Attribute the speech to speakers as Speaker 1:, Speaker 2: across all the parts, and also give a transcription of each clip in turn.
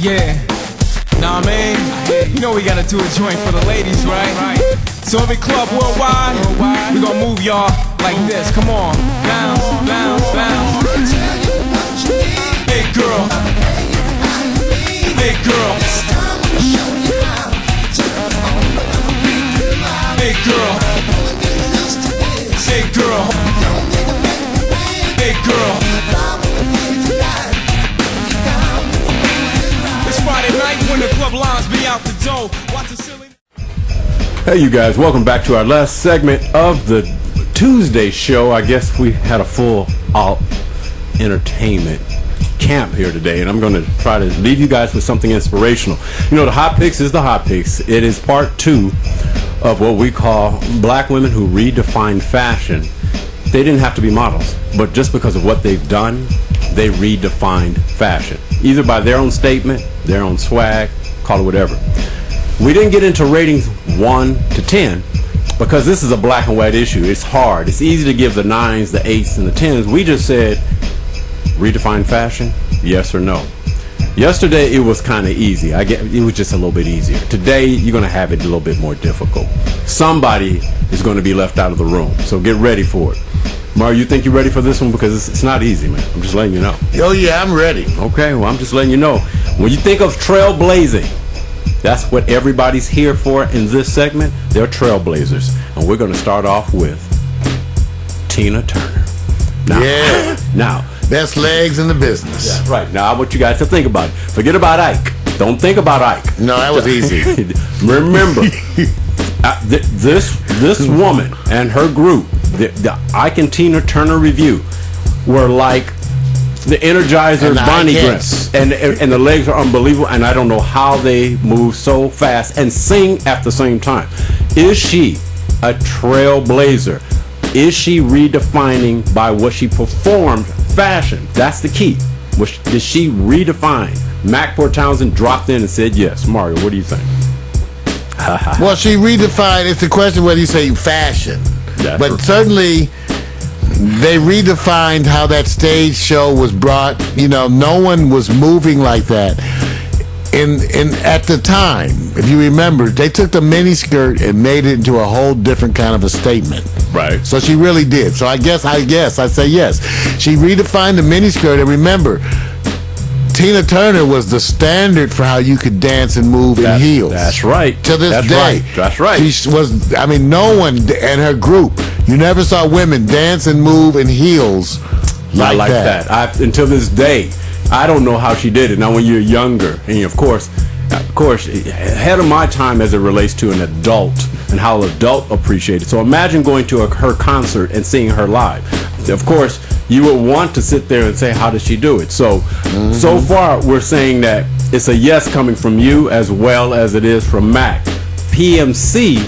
Speaker 1: Yeah, nah man, you know we gotta do a joint for the ladies, right? So every club worldwide, we gonna move y'all like this. Come on, bounce, bounce, bounce. Hey girl, hey girl, hey girl, hey girl, hey girl. It's Friday night when the club lines be out the door. Watch a silly.
Speaker 2: Hey you guys, welcome back to our last segment of the Tuesday show. I guess we had a full entertainment camp here today, and I'm going to try to leave you guys with something inspirational. You know, the HOtt PiXX is the HOtt PiXX. It is part 2 of what we call black women who redefined fashion. They didn't have to be models, but just because of what they've done, they redefined fashion. Either by their own statement, their own swag, call it whatever. We didn't get into ratings 1 to 10 because this is a black and white issue. It's hard. It's easy to give the 9s, the 8s, and the 10s. We just said, redefine fashion, yes or no. Yesterday, it was kind of easy. It was just a little bit easier. Today, you're going to have it a little bit more difficult. Somebody is going to be left out of the room, so get ready for it. Mario, you think you're ready for this one? Because it's not easy, man. I'm just letting you know.
Speaker 3: Oh, yeah, I'm ready.
Speaker 2: Okay, well, I'm just letting you know. When you think of trailblazing, that's what everybody's here for in this segment. They're trailblazers. And we're going to start off with Tina Turner. Now,
Speaker 3: best legs in the business.
Speaker 2: That's right. Now, I want you guys to think about it. Forget about Ike. Don't think about Ike.
Speaker 3: No, that was easy.
Speaker 2: Remember, this woman and her group, the Ike and Tina Turner Review, were like the Energizer's Bonnie Grant, and the legs are unbelievable, and I don't know how they move so fast and sing at the same time. Is she a trailblazer? Is she redefining by what she performed fashion? That's the key. Did she redefine? Macport Townsend dropped in and said yes. Mario, what do you think?
Speaker 3: Well, she redefined. It's the question whether you say fashion, but certainly they redefined how that stage show was brought. You know, no one was moving like that. At the time, if you remember, they took the miniskirt and made it into a whole different kind of a statement.
Speaker 2: Right.
Speaker 3: So she really did. So I guess I say yes. She redefined the miniskirt, and remember, Tina Turner was the standard for how you could dance and move in heels.
Speaker 2: That's right.
Speaker 3: To this day.
Speaker 2: That's right.
Speaker 3: She was, I mean, no one and her group, you never saw women dance and move in heels like that. Until this day, I don't know how she did it. Now, when you're younger, and of course, ahead of my time as it relates to an adult and how an adult appreciate it. So imagine going to her concert and seeing her live. Of course, you would want to sit there and say, how does she do it? So, so far, we're saying that it's a yes coming from you as well as it is from Mac. PMC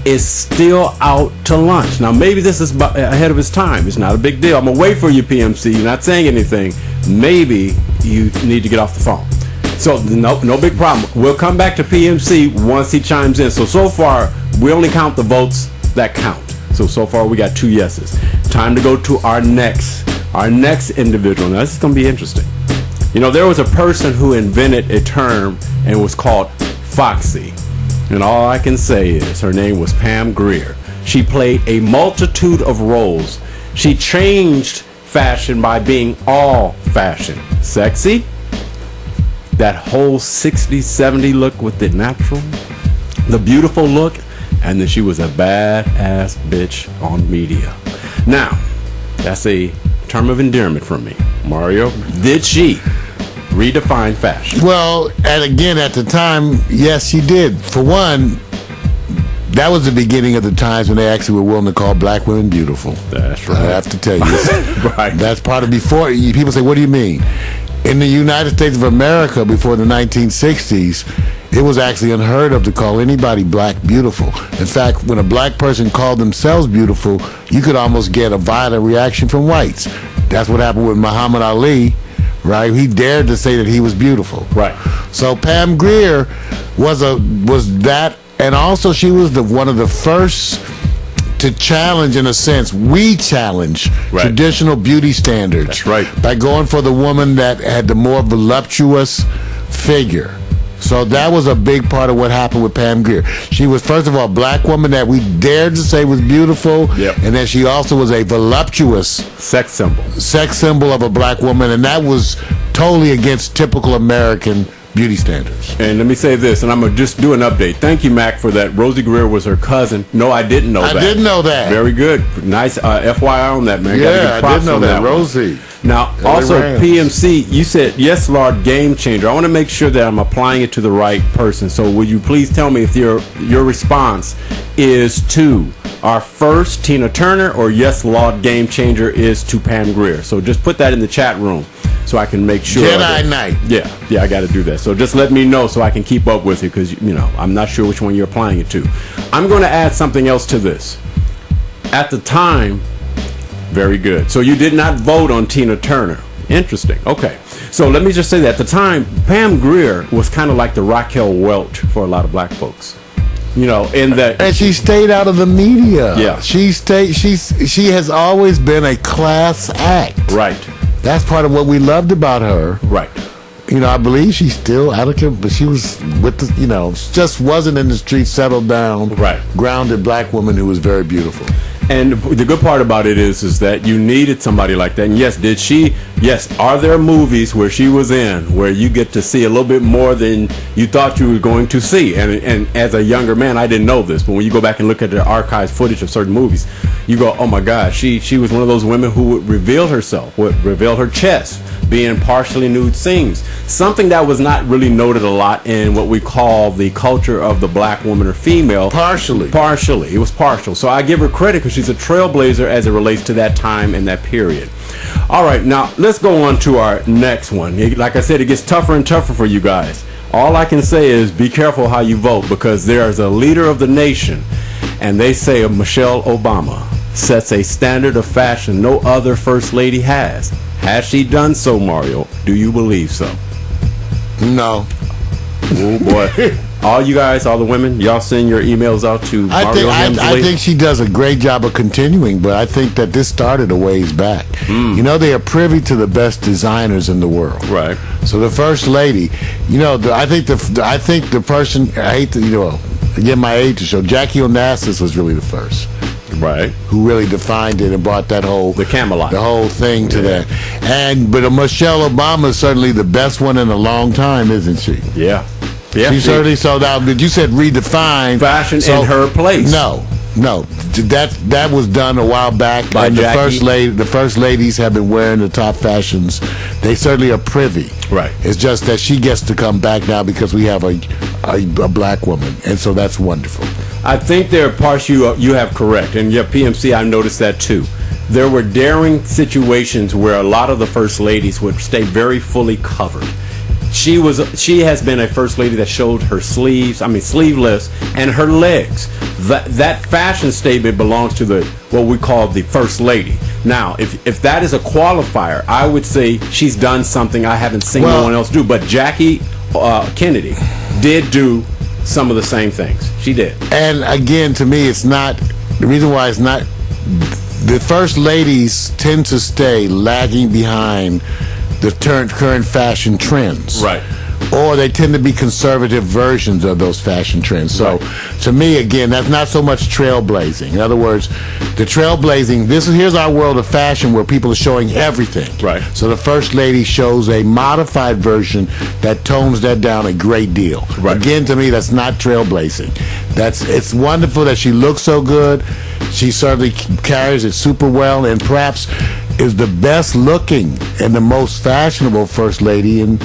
Speaker 3: is still out to lunch. Now, maybe this is ahead of its time. It's not a big deal. I'm going to wait for you, PMC. You're not saying anything. Maybe you need to get off the phone. So, no big problem. We'll come back to PMC once he chimes in. So far, we only count the votes that count. So far, we got 2 yeses. Time to go to our next individual. Now, this is going to be interesting. You know, there was a person who invented a term and it was called Foxy. And all I can say is her name was Pam Grier. She played a multitude of roles. She changed fashion by being all fashion. Sexy, that whole 60s, 70s look with the natural, the beautiful look, and then she was a badass bitch on media. Now, that's a term of endearment from me. Mario, did she redefine fashion? Well, and again, at the time, yes, she did. For one, that was the beginning of the times when they actually were willing to call black women beautiful.
Speaker 2: That's right.
Speaker 3: I have to tell you.
Speaker 2: Right.
Speaker 3: That's part of before. People say, what do you mean? In the United States of America before the 1960s, it was actually unheard of to call anybody black beautiful. In fact, when a black person called themselves beautiful, you could almost get a violent reaction from whites. That's what happened with Muhammad Ali, right? He dared to say that he was beautiful.
Speaker 2: Right.
Speaker 3: So Pam Grier was that, and also she was one of the first to challenge, in a sense, we challenge traditional beauty standards.
Speaker 2: That's right.
Speaker 3: By going for the woman that had the more voluptuous figure. So that was a big part of what happened with Pam Grier. She was, first of all, a black woman that we dared to say was beautiful, and then she also was a voluptuous
Speaker 2: sex symbol
Speaker 3: of a black woman, and that was totally against typical American beauty standards.
Speaker 2: And let me say this, and I'm going to just do an update. Thank you, Mac, for that. Rosie Grier was her cousin. No, I didn't know that.
Speaker 3: I didn't know that.
Speaker 2: Very good. Nice FYI on that, man.
Speaker 3: Yeah, I didn't know that. Rosie.
Speaker 2: Now, also, PMC, you said, yes, Lord, game changer. I want to make sure that I'm applying it to the right person. So will you please tell me if your response is to our first Tina Turner, or yes, Lord, game changer is to Pam Grier? So just put that in the chat room so I can make sure.
Speaker 3: Jedi Knight.
Speaker 2: Yeah, I got to do that. So just let me know so I can keep up with it, because, you know, I'm not sure which one you're applying it to. I'm going to add something else to this. At the time, very good. So you did not vote on Tina Turner. Interesting. Okay. So let me just say that at the time, Pam Grier was kind of like the Raquel Welch for a lot of black folks. You know, in that,
Speaker 3: and she stayed out of the media.
Speaker 2: Yeah.
Speaker 3: She has always been a class act.
Speaker 2: Right.
Speaker 3: That's part of what we loved about her.
Speaker 2: Right.
Speaker 3: You know, I believe she's still out of, but she was with the, you know, just wasn't in the streets, settled down,
Speaker 2: right,
Speaker 3: grounded black woman who was very beautiful.
Speaker 2: And the good part about it is that you needed somebody like that. And yes, are there movies where she was in where you get to see a little bit more than you thought you were going to see? And as a younger man, I didn't know this, but when you go back and look at the archives footage of certain movies, you go, oh my God, she was one of those women who would reveal herself, would reveal her chest, being partially nude scenes. Something that was not really noted a lot in what we call the culture of the black woman or female.
Speaker 3: Partially.
Speaker 2: It was partial. So I give her credit because she's a trailblazer as it relates to that time and that period. All right, now let's go on to our next one. Like I said, it gets tougher and tougher for you guys. All I can say is be careful how you vote, because there's a leader of the nation, and they say Michelle Obama sets a standard of fashion no other first lady has. Has she done so, Mario? Do you believe so?
Speaker 3: No.
Speaker 2: Oh boy. All you guys, all the women, y'all send your emails out to Mario Hemsley.
Speaker 3: I think she does a great job of continuing, but I think that this started a ways back. You know, they are privy to the best designers in the world.
Speaker 2: Right.
Speaker 3: So the first lady, you know, I think the person, I hate to, you know, get my age to show, Jackie Onassis was really the first.
Speaker 2: Right.
Speaker 3: Who really defined it and brought that whole
Speaker 2: the Camelot,
Speaker 3: the whole thing to that. But Michelle Obama is certainly the best one in a long time, isn't she?
Speaker 2: Yeah.
Speaker 3: She certainly sold out. But you said redefine
Speaker 2: fashion in her place.
Speaker 3: No, that was done a while back.
Speaker 2: By
Speaker 3: and
Speaker 2: Jackie.
Speaker 3: the first ladies have been wearing the top fashions. They certainly are privy.
Speaker 2: Right.
Speaker 3: It's just that she gets to come back now because we have a black woman, and so that's wonderful.
Speaker 2: I think there are parts you have correct, and yeah, PMC, I noticed that too. There were daring situations where a lot of the first ladies would stay very fully covered. She has been a first lady that showed her sleeveless, and her legs. That fashion statement belongs to what we call the first lady. Now, if that is a qualifier, I would say she's done something I haven't seen no one else do. But Jackie Kennedy did do some of the same things. She did. And
Speaker 3: again, to me, it's not the reason why it's not. The first ladies tend to stay lagging behind the current fashion trends.
Speaker 2: Right.
Speaker 3: Or they tend to be conservative versions of those fashion trends. So, to me, again, that's not so much trailblazing. In other words, the trailblazing, here's our world of fashion where people are showing everything.
Speaker 2: Right.
Speaker 3: So the first lady shows a modified version that tones that down a great deal.
Speaker 2: Right.
Speaker 3: Again, to me, that's not trailblazing. It's wonderful that she looks so good. She certainly carries it super well, and perhaps is the best looking and the most fashionable first lady and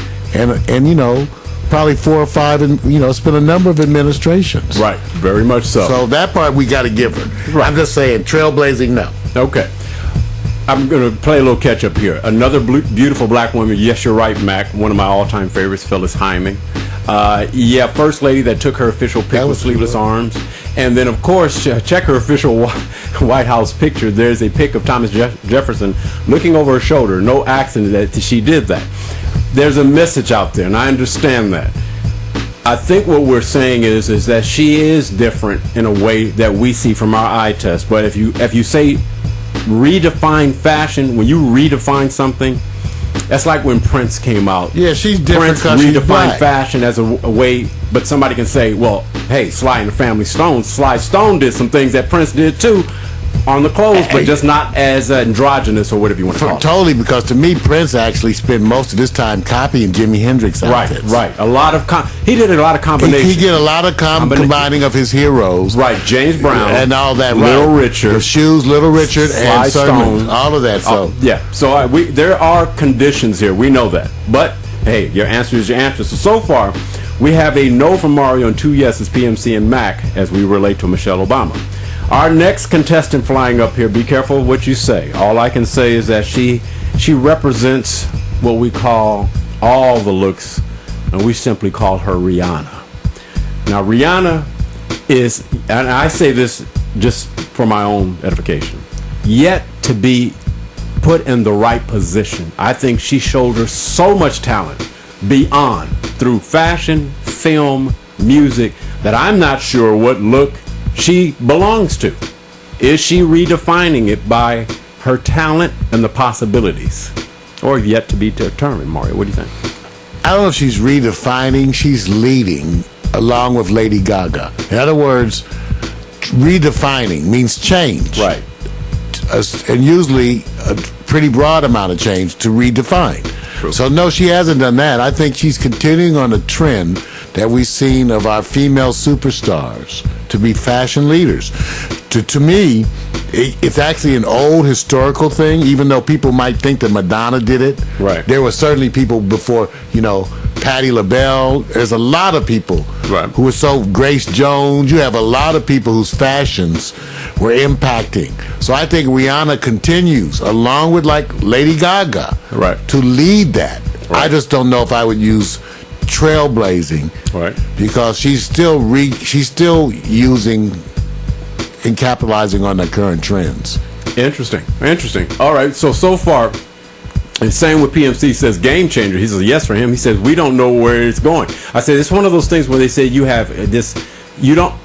Speaker 3: you know, probably 4 or 5, and you know, it's been a number of administrations.
Speaker 2: Right, very much so.
Speaker 3: So that part we got to give her. Right. I'm just saying, trailblazing, no. Okay.
Speaker 2: I'm going to play a little catch up here. Another beautiful black woman. Yes, you're right, Mac. One of my all-time favorites, Phyllis Hyman. First lady that took her official pic with sleeveless arms. And then, of course, check her official White House picture. There's a pic of Thomas Jefferson looking over her shoulder. No accident that she did that. There's a message out there, and I understand that. I think what we're saying is that she is different in a way that we see from our eye test. But if you say redefine fashion, when you redefine something, That's like when Prince came out.
Speaker 3: Yeah, she's different.
Speaker 2: Prince redefined
Speaker 3: black.
Speaker 2: fashion as a way, but somebody can say, well, hey, Sly and the Family Stone. Sly Stone did some things that Prince did too on the clothes, but just not as androgynous or whatever you want to call it.
Speaker 3: Totally, because to me, Prince actually spent most of his time copying Jimi Hendrix outfits.
Speaker 2: Right. A lot of he did a lot of combinations.
Speaker 3: He did a lot of combining of his heroes.
Speaker 2: Right, James Brown
Speaker 3: and all that.
Speaker 2: Little Richard,
Speaker 3: the shoes, Little Richard,
Speaker 2: Sly
Speaker 3: and
Speaker 2: Stone,
Speaker 3: all of that. So
Speaker 2: So there are conditions here. We know that, but hey, your answer is your answer. So far, we have a no from Mario and 2 yeses, PMC and Mac, as we relate to Michelle Obama. Our next contestant flying up here, be careful what you say. All I can say is that she represents what we call all the looks, and we simply call her Rihanna. Now, Rihanna is, and I say this just for my own edification, yet to be put in the right position. I think she shoulders so much talent beyond through fashion, film, music, that I'm not sure what look she belongs to. Is she redefining it by her talent and the possibilities, or yet to be determined? Mario, what do you think?
Speaker 3: I don't know if she's redefining, she's leading along with Lady Gaga. In other words, redefining means change.
Speaker 2: Right.
Speaker 3: And usually a pretty broad amount of change to redefine.
Speaker 2: True.
Speaker 3: So no, she hasn't done that. I think she's continuing on a trend that we've seen of our female superstars to be fashion leaders. To me, it's actually an old historical thing, even though people might think that Madonna did it.
Speaker 2: Right.
Speaker 3: There were certainly people before, Patti LaBelle. There's a lot of people who were so, Grace Jones. You have a lot of people whose fashions were impacting. So I think Rihanna continues, along with like Lady Gaga, to lead that. I just don't know if I would use trailblazing, because she's still using and capitalizing on the current trends.
Speaker 2: Interesting. All right, so far, and same with PMC, says game changer. He says yes for him. He says we don't know where it's going. I said it's one of those things where they say you have this, you don't,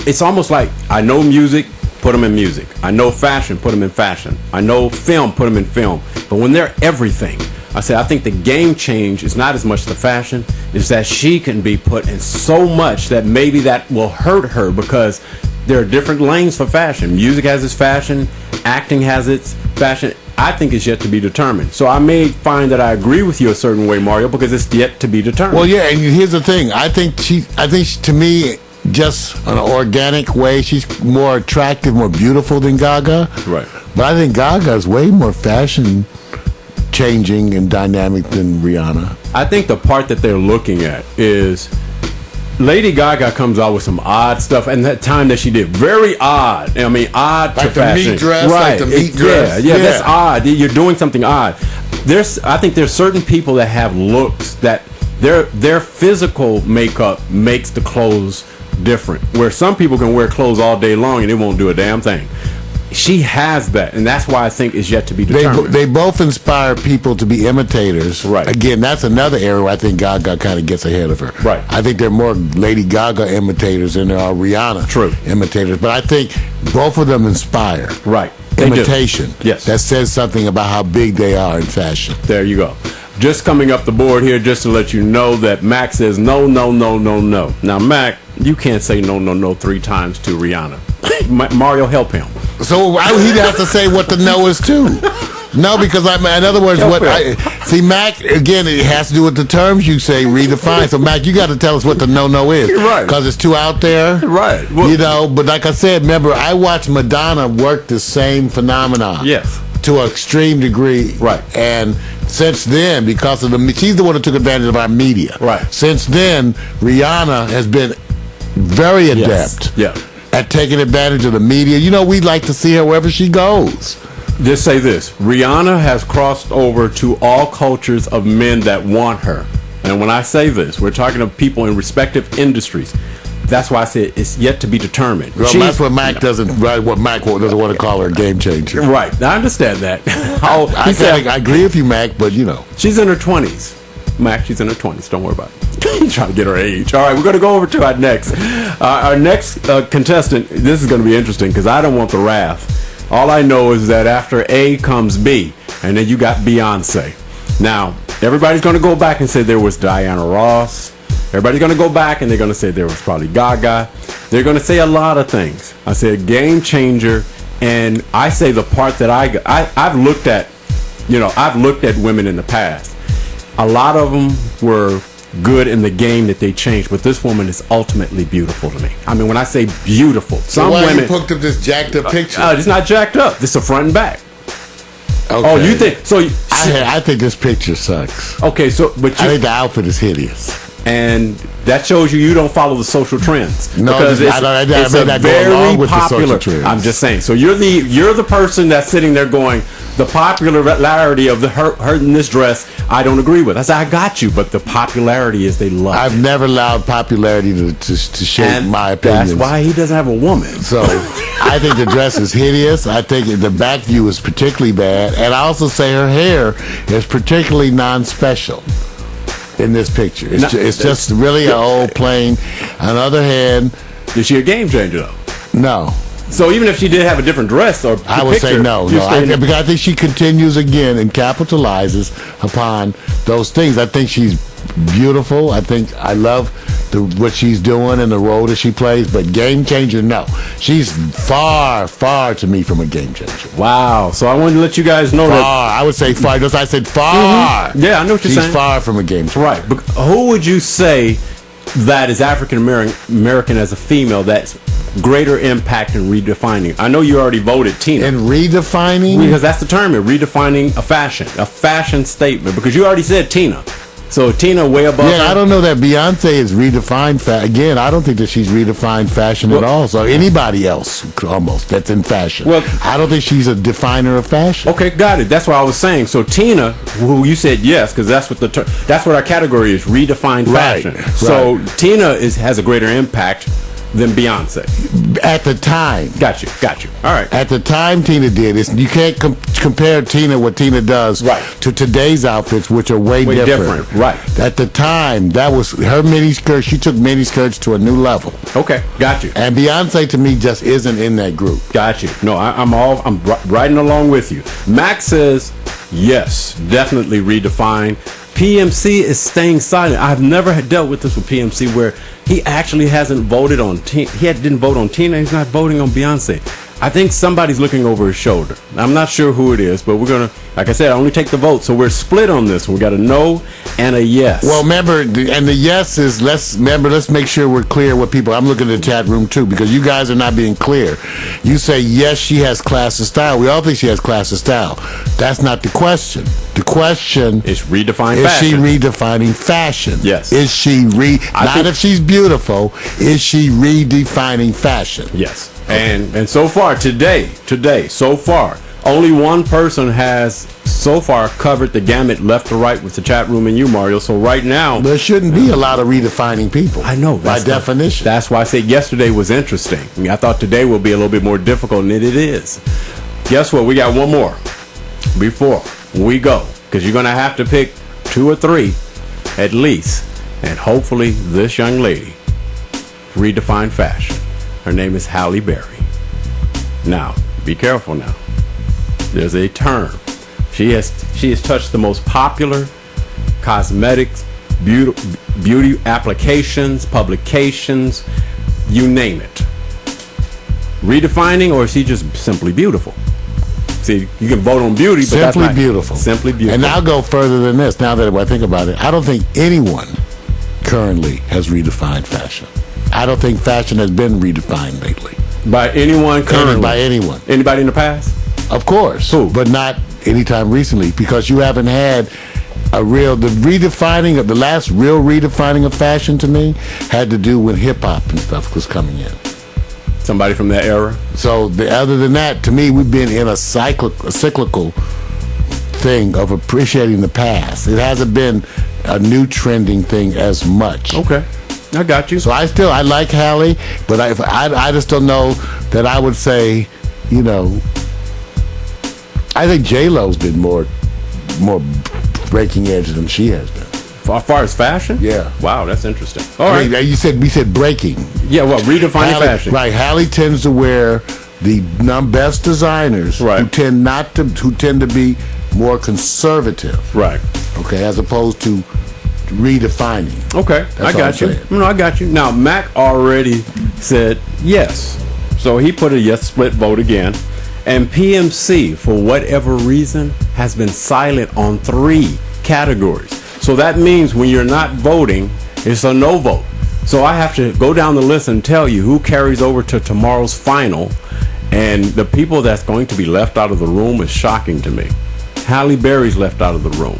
Speaker 2: it's almost like I know music, put them in music. I know fashion, put them in fashion. I know film, put them in film. But when they're everything, I said I think the game change is not as much the fashion, is that she can be put in so much that maybe that will hurt her, because there are different lanes for fashion. Music has its fashion, acting has its fashion. I think it's yet to be determined. So I may find that I agree with you a certain way, Mario, because it's yet to be determined.
Speaker 3: Well, yeah, and here's the thing. I think to me, just an organic way, she's more attractive, more beautiful than Gaga.
Speaker 2: Right.
Speaker 3: But I think Gaga is way more fashion changing and dynamic than Rihanna.
Speaker 2: I think the part that they're looking at is Lady Gaga comes out with some odd stuff, and that time that she did, very odd. I mean, odd
Speaker 3: like
Speaker 2: to fashion.
Speaker 3: Meat dress,
Speaker 2: right?
Speaker 3: Like the meat dress.
Speaker 2: Yeah, that's odd. You're doing something odd. I think there's certain people that have looks that their physical makeup makes the clothes different. Where some people can wear clothes all day long and it won't do a damn thing. She has that, and that's why I think it's yet to be determined.
Speaker 3: They both inspire people to be imitators.
Speaker 2: Right. Again,
Speaker 3: that's another area where I think Gaga kind of gets ahead of her.
Speaker 2: Right.
Speaker 3: I think there are more Lady Gaga imitators than there are Rihanna imitators. But I think both of them inspire.
Speaker 2: Right.
Speaker 3: Imitation.
Speaker 2: Yes.
Speaker 3: That says something about how big they are in fashion.
Speaker 2: There you go. Just coming up the board here, just to let you know that Mac says no. Now, Mac, you can't say no 3 times to Rihanna. Mario, help him.
Speaker 3: So he'd have to say what the no is too. No, because in other words, Mac, again, it has to do with the terms you say redefine. So Mac, you got to tell us what the no is,
Speaker 2: right?
Speaker 3: Because it's too out there,
Speaker 2: right? Well,
Speaker 3: but like I said, remember, I watched Madonna work the same phenomenon,
Speaker 2: yes,
Speaker 3: to an extreme degree,
Speaker 2: right?
Speaker 3: And since then, because of she's the one that took advantage of our media,
Speaker 2: right?
Speaker 3: Since then, Rihanna has been very adept, at taking advantage of the media. We'd like to see her wherever she goes.
Speaker 2: Just say this: Rihanna has crossed over to all cultures of men that want her. And when I say this, we're talking of people in respective industries. That's why I said it's yet to be determined.
Speaker 3: Well, that's what Mac doesn't. Right, what Mac doesn't want to call her a game changer.
Speaker 2: Right. I understand that.
Speaker 3: I agree with you, Mac. But
Speaker 2: she's in her 20s. Mac, she's in her 20s. Don't worry about it. He's trying to get her age. All right, we're going to go over to our next. Our next contestant. This is going to be interesting because I don't want the wrath. All I know is that after A comes B, and then you got Beyonce. Now, everybody's going to go back and say there was Diana Ross. Everybody's going to go back and they're going to say there was probably Gaga. They're going to say a lot of things. I say a game changer, and I say the part that I've looked at, I've looked at women in the past. A lot of them were good in the game that they changed, but this woman is ultimately beautiful to me. I mean, when I say beautiful, some
Speaker 3: why
Speaker 2: women
Speaker 3: you hooked up this jacked up picture?
Speaker 2: It's not jacked up. This is a front and back.
Speaker 3: Okay.
Speaker 2: Oh, you think so?
Speaker 3: I think this picture sucks.
Speaker 2: Okay, so but
Speaker 3: I think the outfit is hideous.
Speaker 2: And that shows you don't follow the social trends.
Speaker 3: No,
Speaker 2: because it's a very popular. I'm just saying. So you're the person that's sitting there going, the popularity of her in this dress, I don't agree with. I said, I got you, but the popularity is they love.
Speaker 3: I've never allowed popularity to shape my opinions.
Speaker 2: That's why he doesn't have a woman.
Speaker 3: So I think the dress is hideous. I think the back view is particularly bad, and I also say her hair is particularly non-special in this picture. It's just really an old plain. On the other hand,
Speaker 2: is she a game changer though?
Speaker 3: No.
Speaker 2: So even if she did have a different dress, or
Speaker 3: I would say no. Because I think she continues again and capitalizes upon those things. I think she's beautiful. I love what she's doing and the role that she plays. But game changer, no. She's far, far to me from a game changer.
Speaker 2: Wow. So I wanted to let you guys know
Speaker 3: far,
Speaker 2: that.
Speaker 3: I would say far. Just I said far.
Speaker 2: Mm-hmm. Yeah, I know what you're saying.
Speaker 3: She's far from a game changer.
Speaker 2: Right. But who would you say that is African American as a female that's greater impact in redefining? I know you already voted Tina.
Speaker 3: In redefining?
Speaker 2: Because that's the term, redefining a fashion statement. Because you already said Tina. So Tina way above her.
Speaker 3: I don't know that Beyonce is redefined again, I don't think that she's redefined fashion at all. So anybody else almost that's in fashion. Well, I don't think she's a definer of fashion.
Speaker 2: Okay, got it. That's what I was saying. So Tina, who you said yes, because that's what that's what our category is, redefined fashion. Right. So Tina has a greater impact than Beyonce
Speaker 3: at the time.
Speaker 2: Got you. All right.
Speaker 3: At the time, Tina did this. You can't compare what Tina does to today's outfits, which are way different.
Speaker 2: Right.
Speaker 3: At the time, that was her mini skirt. She took mini skirts to a new level.
Speaker 2: Okay, got you.
Speaker 3: And Beyonce to me just isn't in that group.
Speaker 2: Got you. No, I'm riding along with you. Max says yes, definitely redefined. PMC is staying silent. I've never dealt with this with PMC where he actually hasn't voted on Tina. He didn't vote on Tina. He's not voting on Beyonce. I think somebody's looking over his shoulder. I'm not sure who it is, but we're going to, like I said, I only take the vote. So we're split on this. We got a no and a yes.
Speaker 3: Well, remember, and the yes is, let's make sure we're clear with people. I'm looking at the chat room too, because you guys are not being clear. You say, yes, she has class and style. We all think she has class and style. That's not the question. The question
Speaker 2: is redefining fashion.
Speaker 3: Is she redefining fashion?
Speaker 2: Yes.
Speaker 3: Is she not if she's beautiful, is she redefining fashion?
Speaker 2: Yes. And so far today, so far, only one person has so far covered the gamut left to right with the chat room and you, Mario. So right now,
Speaker 3: there shouldn't be a lot of redefining people.
Speaker 2: I know,
Speaker 3: by definition.
Speaker 2: That's why I said yesterday was interesting. I thought today will be a little bit more difficult, and it is. Guess what? We got one more before we go, because you're going to have to pick 2 or 3 at least, and hopefully this young lady redefined fashion. Her name is Halle Berry. Now, be careful now. There's a term. She has touched the most popular cosmetics, beauty applications, publications, you name it. Redefining, or is she just simply beautiful? See, you can vote on beauty, but
Speaker 3: simply
Speaker 2: that's not
Speaker 3: beautiful.
Speaker 2: Simply beautiful.
Speaker 3: And I'll go further than this. Now that I think about it, I don't think anyone currently has redefined fashion. I don't think fashion has been redefined lately.
Speaker 2: By anyone currently?
Speaker 3: By anyone.
Speaker 2: Anybody in the past?
Speaker 3: Of course.
Speaker 2: Who?
Speaker 3: But not anytime recently, because you haven't had the last real redefining of fashion to me had to do when hip-hop and stuff was coming in.
Speaker 2: Somebody from that era?
Speaker 3: So other than that, to me, we've been in a cyclical thing of appreciating the past. It hasn't been a new trending thing as much.
Speaker 2: Okay. I got you.
Speaker 3: So I like Halle, but I just don't know that I would say, I think J-Lo's been more breaking edge than she has been.
Speaker 2: As far as fashion?
Speaker 3: Yeah.
Speaker 2: Wow, that's interesting. All right.
Speaker 3: We said breaking.
Speaker 2: Yeah, well, redefining fashion.
Speaker 3: Right. Halle tends to wear the best designers who tend to be more conservative.
Speaker 2: Right.
Speaker 3: Okay, as opposed to redefining.
Speaker 2: Okay, I got you. No, I got you. Now, Mac already said yes. So he put a yes split vote again. And PMC, for whatever reason, has been silent on 3 categories. So that means when you're not voting, it's a no vote. So I have to go down the list and tell you who carries over to tomorrow's final. And the people that's going to be left out of the room is shocking to me. Halle Berry's left out of the room.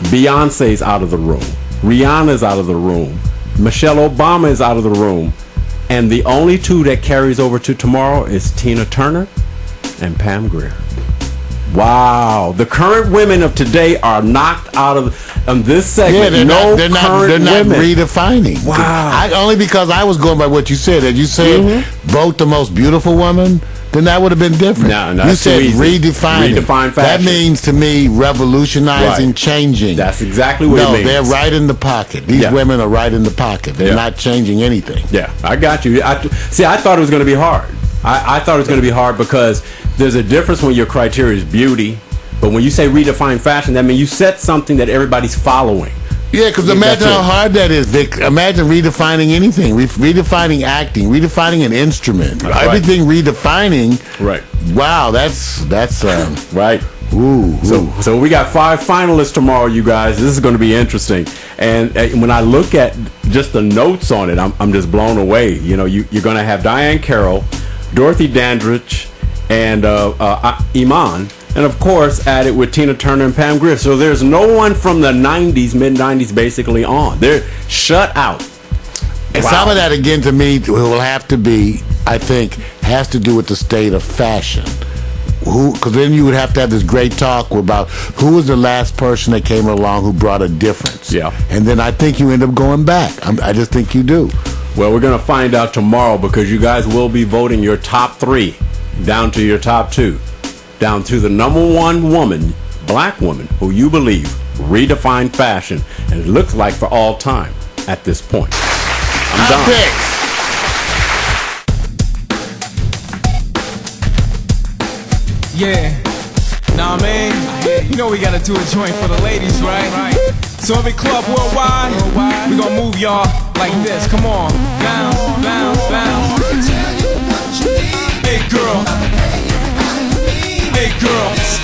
Speaker 2: Beyonce's out of the room. Rihanna's out of the room. Michelle Obama is out of the room. And the only 2 that carries over to tomorrow is Tina Turner and Pam Grier. Wow. The current women of today are knocked out of this segment.
Speaker 3: Yeah, they're not
Speaker 2: women.
Speaker 3: redefining.
Speaker 2: Wow.
Speaker 3: Only because I was going by what you said. As you said, vote the most beautiful woman, then that would have been different.
Speaker 2: No,
Speaker 3: you said redefining.
Speaker 2: Redefine fashion.
Speaker 3: That means to me revolutionizing,
Speaker 2: Right.
Speaker 3: changing.
Speaker 2: That's exactly what it means.
Speaker 3: No, they're right in the pocket. These women are right in the pocket. They're not changing anything.
Speaker 2: Yeah, I got you. I thought it was going to be hard. I thought it was going to be hard because there's a difference when your criteria is beauty, but when you say redefine fashion, that means you set something that everybody's following.
Speaker 3: Yeah, because imagine how hard that is, Vic. Imagine redefining anything, redefining acting, redefining an instrument, everything redefining.
Speaker 2: Right.
Speaker 3: Wow, that's
Speaker 2: right.
Speaker 3: Ooh.
Speaker 2: So we got 5 finalists tomorrow, you guys. This is going to be interesting. And when I look at just the notes on it, I'm just blown away. You know, you're going to have Diane Carroll, Dorothy Dandridge, and Iman, and of course added with Tina Turner and Pam Grier. So there's no one from the 90s, mid-90s basically on. They're shut out.
Speaker 3: And some of that, again, to me, will have to be, I think, has to do with the state of fashion. Because then you would have to have this great talk about who was the last person that came along who brought a difference.
Speaker 2: Yeah.
Speaker 3: And then I think you end up going back. I just think you do.
Speaker 2: Well, we're going to find out tomorrow because you guys will be voting your top 3 down to your top 2, down to the number 1 woman, black woman, who you believe redefined fashion, and it looks like for all time at this point. I'm done.
Speaker 1: Yeah. Nah, man. You know we gotta do a joint for the ladies, right? So every club worldwide, we gonna move y'all like this. Come on. Bounce, bounce, bounce. Hey, girl. Hey, girl.